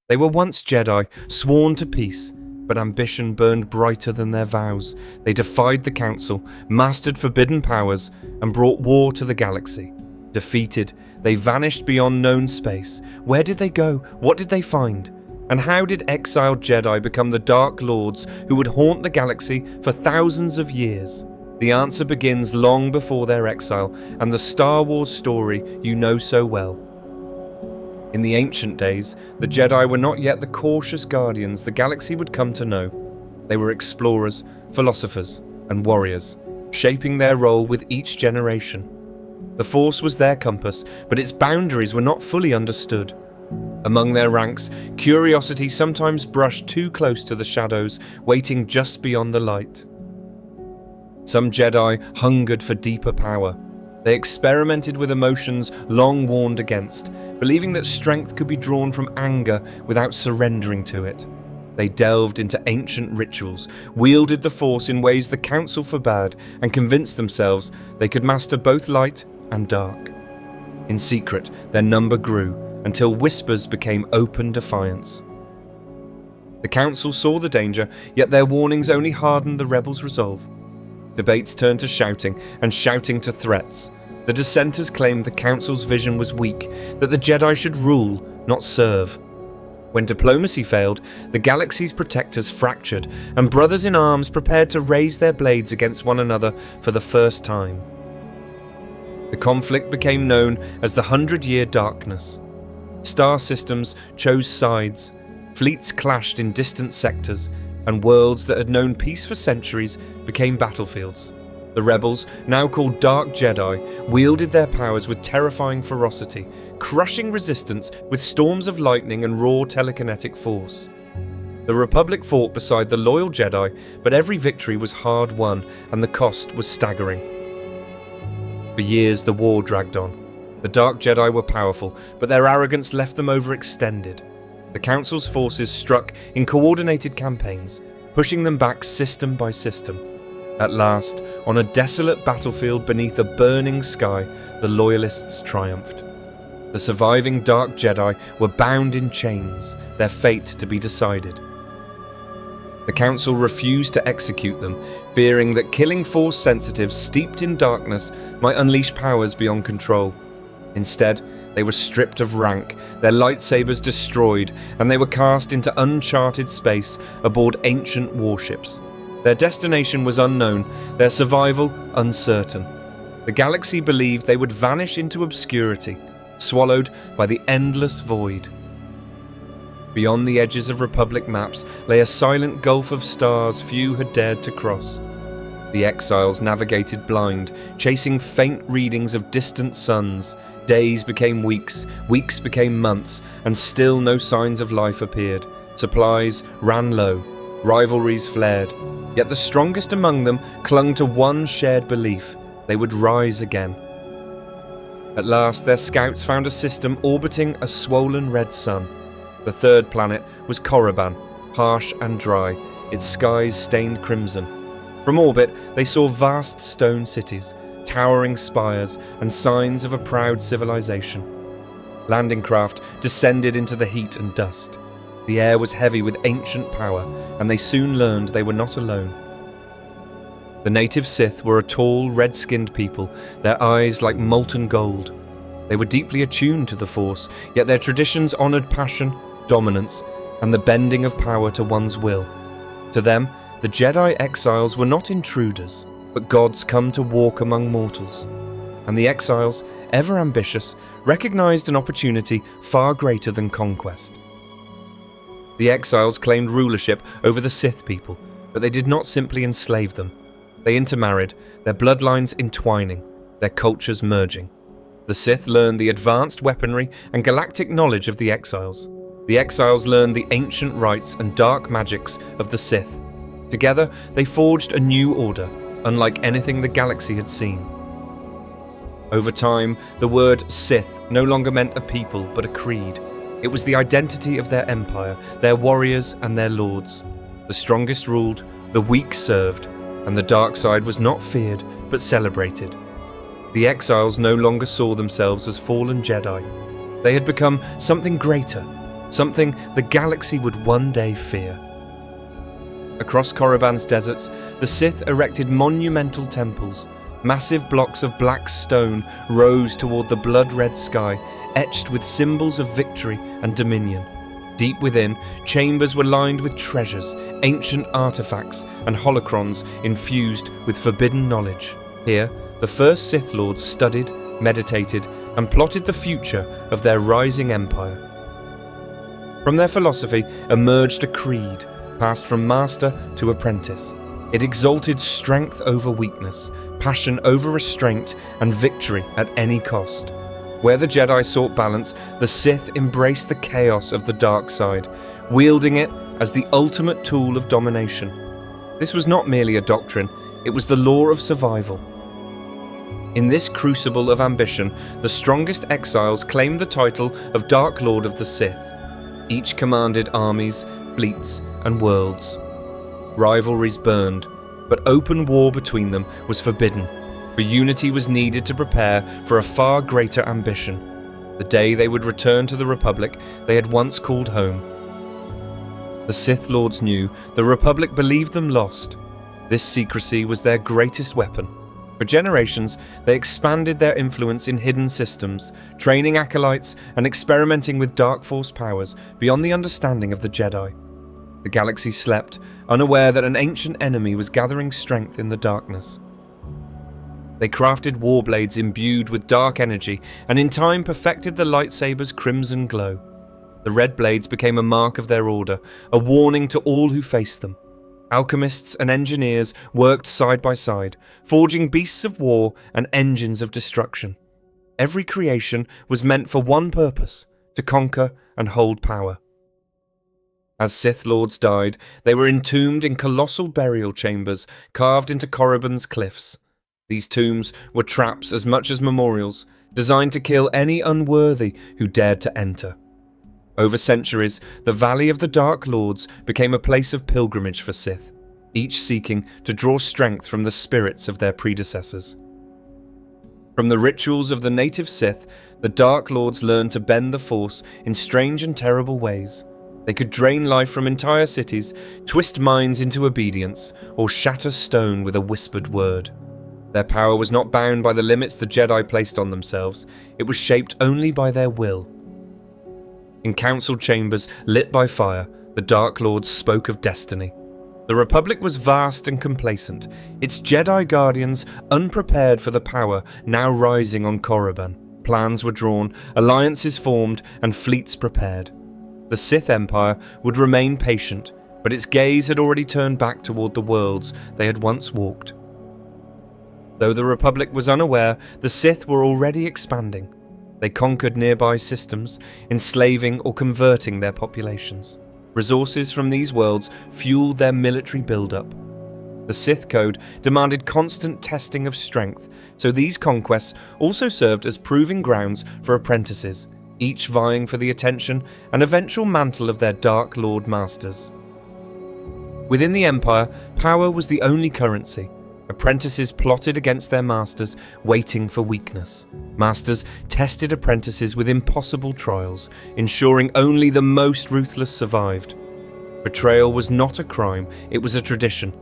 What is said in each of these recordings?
They were once Jedi, sworn to peace, but ambition burned brighter than their vows. They defied the Council, mastered forbidden powers, and brought war to the galaxy. Defeated, they vanished beyond known space. Where did they go? What did they find? And how did exiled Jedi become the Dark Lords who would haunt the galaxy for thousands of years? The answer begins long before their exile and the Star Wars story you know so well. In the ancient days, the Jedi were not yet the cautious guardians the galaxy would come to know. They were explorers, philosophers, and warriors, shaping their role with each generation. The Force was their compass, but its boundaries were not fully understood. Among their ranks, curiosity sometimes brushed too close to the shadows, waiting just beyond the light. Some Jedi hungered for deeper power. They experimented with emotions long warned against, believing that strength could be drawn from anger without surrendering to it. They delved into ancient rituals, wielded the Force in ways the Council forbade, and convinced themselves they could master both light and dark. In secret, their number grew, until whispers became open defiance. The Council saw the danger, yet their warnings only hardened the rebels' resolve. Debates turned to shouting, and shouting to threats. The dissenters claimed the Council's vision was weak, that the Jedi should rule, not serve. When diplomacy failed, the galaxy's protectors fractured, and brothers in arms prepared to raise their blades against one another for the first time. The conflict became known as the 100-Year Darkness. Star systems chose sides, fleets clashed in distant sectors, and worlds that had known peace for centuries became battlefields. The rebels, now called Dark Jedi, wielded their powers with terrifying ferocity, crushing resistance with storms of lightning and raw telekinetic force. The Republic fought beside the loyal Jedi, but every victory was hard won, and the cost was staggering. For years the war dragged on. The Dark Jedi were powerful, but their arrogance left them overextended. The Council's forces struck in coordinated campaigns, pushing them back system by system. At last, on a desolate battlefield beneath a burning sky, the Loyalists triumphed. The surviving Dark Jedi were bound in chains, their fate to be decided. The Council refused to execute them, fearing that killing Force sensitives steeped in darkness might unleash powers beyond control. Instead, they were stripped of rank, their lightsabers destroyed, and they were cast into uncharted space aboard ancient warships. Their destination was unknown, their survival uncertain. The galaxy believed they would vanish into obscurity, swallowed by the endless void. Beyond the edges of Republic maps lay a silent gulf of stars few had dared to cross. The exiles navigated blind, chasing faint readings of distant suns. Days became weeks, weeks became months, and still no signs of life appeared. Supplies ran low, rivalries flared. Yet the strongest among them clung to one shared belief: they would rise again. At last, their scouts found a system orbiting a swollen red sun. The third planet was Korriban, harsh and dry, its skies stained crimson. From orbit, they saw vast stone cities, towering spires, and signs of a proud civilization. Landing craft descended into the heat and dust. The air was heavy with ancient power, and they soon learned they were not alone. The native Sith were a tall, red-skinned people, their eyes like molten gold. They were deeply attuned to the Force, yet their traditions honored passion, dominance, and the bending of power to one's will. To them, the Jedi exiles were not intruders, but gods come to walk among mortals. And the exiles, ever ambitious, recognized an opportunity far greater than conquest. The exiles claimed rulership over the Sith people, but they did not simply enslave them. They intermarried, their bloodlines entwining, their cultures merging. The Sith learned the advanced weaponry and galactic knowledge of the exiles. The exiles learned the ancient rites and dark magics of the Sith. Together, they forged a new order, unlike anything the galaxy had seen. Over time, the word Sith no longer meant a people, but a creed. It was the identity of their empire, their warriors and their lords. The strongest ruled, the weak served, and the dark side was not feared, but celebrated. The exiles no longer saw themselves as fallen Jedi. They had become something greater, something the galaxy would one day fear. Across Korriban's deserts, the Sith erected monumental temples. Massive blocks of black stone rose toward the blood-red sky, etched with symbols of victory and dominion. Deep within, chambers were lined with treasures, ancient artifacts, and holocrons infused with forbidden knowledge. Here, the first Sith Lords studied, meditated, and plotted the future of their rising empire. From their philosophy emerged a creed, passed from master to apprentice. It exalted strength over weakness, passion over restraint, and victory at any cost. Where the Jedi sought balance, the Sith embraced the chaos of the dark side, wielding it as the ultimate tool of domination. This was not merely a doctrine, it was the law of survival. In this crucible of ambition, the strongest exiles claimed the title of Dark Lord of the Sith. Each commanded armies, fleets, and worlds. Rivalries burned, but open war between them was forbidden, for unity was needed to prepare for a far greater ambition, the day they would return to the Republic they had once called home. The Sith Lords knew the Republic believed them lost. This secrecy was their greatest weapon. For generations, they expanded their influence in hidden systems, training acolytes and experimenting with dark force powers beyond the understanding of the Jedi. The galaxy slept, unaware that an ancient enemy was gathering strength in the darkness. They crafted war blades imbued with dark energy and in time perfected the lightsaber's crimson glow. The red blades became a mark of their order, a warning to all who faced them. Alchemists and engineers worked side by side, forging beasts of war and engines of destruction. Every creation was meant for one purpose, to conquer and hold power. As Sith Lords died, they were entombed in colossal burial chambers carved into Korriban's cliffs. These tombs were traps as much as memorials, designed to kill any unworthy who dared to enter. Over centuries, the Valley of the Dark Lords became a place of pilgrimage for Sith, each seeking to draw strength from the spirits of their predecessors. From the rituals of the native Sith, the Dark Lords learned to bend the Force in strange and terrible ways. They could drain life from entire cities, twist minds into obedience, or shatter stone with a whispered word. Their power was not bound by the limits the Jedi placed on themselves, it was shaped only by their will. In council chambers lit by fire, the Dark Lords spoke of destiny. The Republic was vast and complacent, its Jedi guardians unprepared for the power now rising on Korriban. Plans were drawn, alliances formed, and fleets prepared. The Sith Empire would remain patient, but its gaze had already turned back toward the worlds they had once walked. Though the Republic was unaware, the Sith were already expanding. They conquered nearby systems, enslaving or converting their populations. Resources from these worlds fueled their military build-up. The Sith Code demanded constant testing of strength, so these conquests also served as proving grounds for apprentices, each vying for the attention and eventual mantle of their Dark Lord masters. Within the Empire, power was the only currency. Apprentices plotted against their masters, waiting for weakness. Masters tested apprentices with impossible trials, ensuring only the most ruthless survived. Betrayal was not a crime, it was a tradition.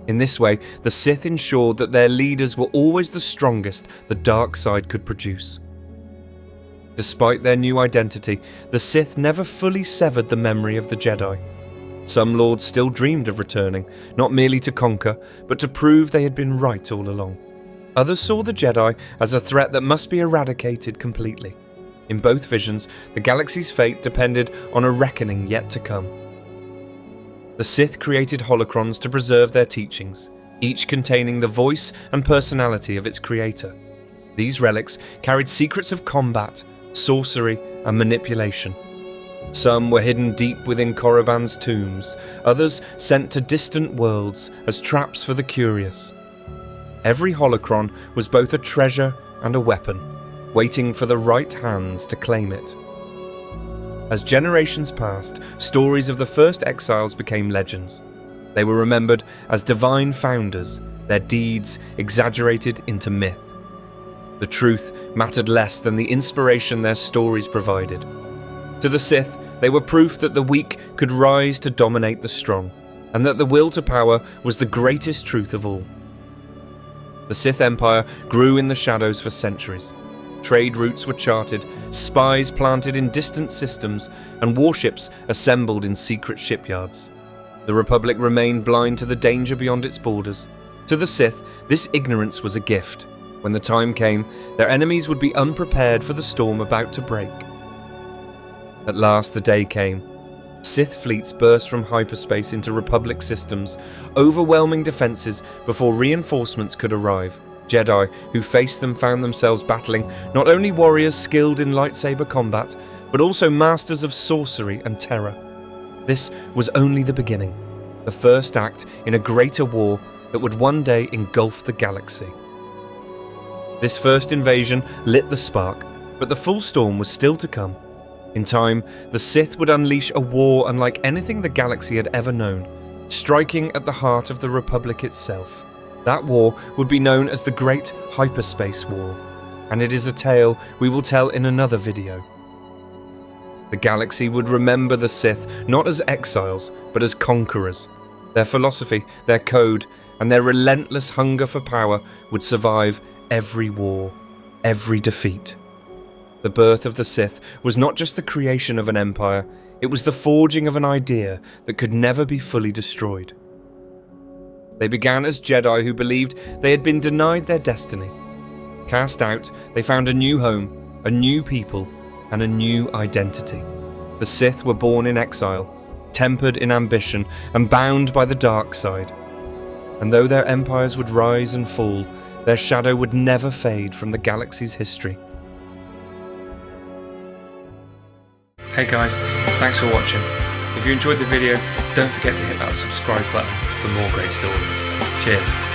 In this way, the Sith ensured that their leaders were always the strongest the dark side could produce. Despite their new identity, the Sith never fully severed the memory of the Jedi. Some lords still dreamed of returning, not merely to conquer, but to prove they had been right all along. Others saw the Jedi as a threat that must be eradicated completely. In both visions, the galaxy's fate depended on a reckoning yet to come. The Sith created holocrons to preserve their teachings, each containing the voice and personality of its creator. These relics carried secrets of combat, sorcery, and manipulation. Some were hidden deep within Korriban's tombs, others sent to distant worlds as traps for the curious. Every holocron was both a treasure and a weapon, waiting for the right hands to claim it. As generations passed, stories of the first exiles became legends. They were remembered as divine founders, their deeds exaggerated into myth. The truth mattered less than the inspiration their stories provided. To the Sith, They were proof that the weak could rise to dominate the strong, and that the will to power was the greatest truth of all. The Sith Empire grew in the shadows for centuries. Trade routes were charted, spies planted in distant systems, and warships assembled in secret shipyards. The Republic remained blind to the danger beyond its borders. To the Sith, this ignorance was a gift. When the time came, their enemies would be unprepared for the storm about to break. At last the day came. Sith fleets burst from hyperspace into Republic systems, overwhelming defences before reinforcements could arrive. Jedi who faced them found themselves battling not only warriors skilled in lightsaber combat, but also masters of sorcery and terror. This was only the beginning, the first act in a greater war that would one day engulf the galaxy. This first invasion lit the spark, but the full storm was still to come. In time, the Sith would unleash a war unlike anything the galaxy had ever known, striking at the heart of the Republic itself. That war would be known as the Great Hyperspace War, and it is a tale we will tell in another video. The galaxy would remember the Sith not as exiles, but as conquerors. Their philosophy, their code, and their relentless hunger for power would survive every war, every defeat. The birth of the Sith was not just the creation of an empire, it was the forging of an idea that could never be fully destroyed. They began as Jedi who believed they had been denied their destiny. Cast out, they found a new home, a new people, and a new identity. The Sith were born in exile, tempered in ambition, and bound by the dark side. And though their empires would rise and fall, their shadow would never fade from the galaxy's history. Hey guys, thanks for watching. If you enjoyed the video, don't forget to hit that subscribe button for more great stories. Cheers.